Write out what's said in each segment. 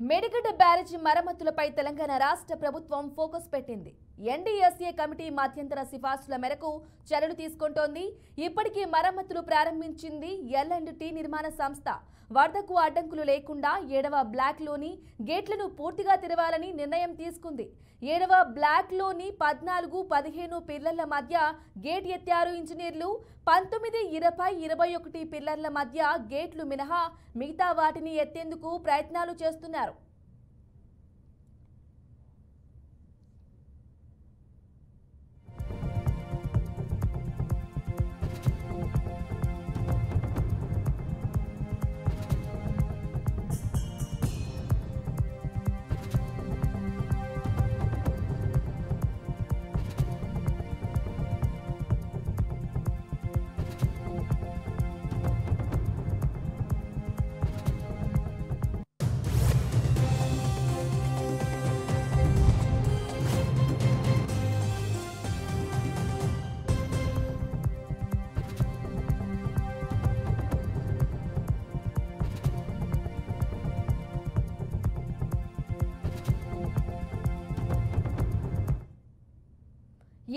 మేడిగడ్డ బ్యారేజీ మరమ్మతులపై తెలంగాణ రాష్ట్ర ప్రభుత్వం ఫోకస్ పెట్టింది. ఎన్డీఎస్ఏ కమిటీ మధ్యంతర సిఫార్సుల మేరకు చర్యలు తీసుకుంటోంది. ఇప్పటికీ మరమ్మతులు ప్రారంభించింది L&T నిర్మాణ సంస్థ. వరదకు అడ్డంకులు లేకుండా 7వ బ్లాక్లోని గేట్లను పూర్తిగా తెరవాలని నిర్ణయం తీసుకుంది. 7వ బ్లాక్లోని 14, 15 పిల్లర్ల మధ్య గేట్ ఎత్తారు ఇంజనీర్లు. 19, 20, 21 పిల్లర్ల మధ్య గేట్లు మినహా మిగతా వాటిని ఎత్తేందుకు ప్రయత్నాలు చేస్తున్నారు.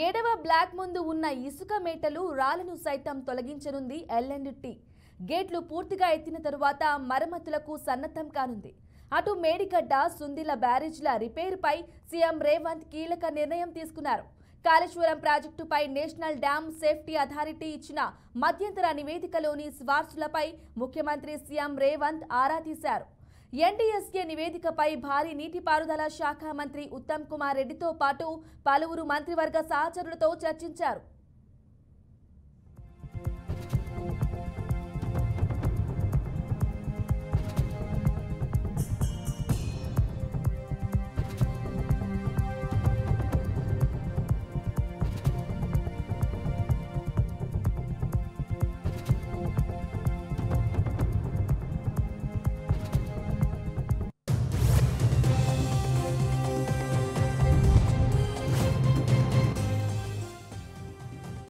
ఏడవ బ్లాక్ ముందు ఉన్న ఇసుక మేటలు రాళ్లను సైతం తొలగించనుంది L&T. గేట్లు పూర్తిగా ఎత్తిన తరువాత మరమ్మతులకు సన్నద్ధం కానుంది. అటు మేడిగడ్డ, సుందిల బ్యారేజ్ల రిపేరుపై సీఎం రేవంత్ కీలక నిర్ణయం తీసుకున్నారు. కాళేశ్వరం ప్రాజెక్టుపై నేషనల్ డ్యామ్ సేఫ్టీ అథారిటీ ఇచ్చిన మధ్యంతర నివేదికలోని సిఫార్సులపై ముఖ్యమంత్రి సీఎం రేవంత్ ఆరా తీశారు. ఎన్డీఎస్ఏ నివేదికపై భారీ నీటిపారుదల శాఖ మంత్రి ఉత్తమ్ కుమార్ రెడ్డితో పాటు పలువురు మంత్రివర్గ సహచరులతో చర్చించారు.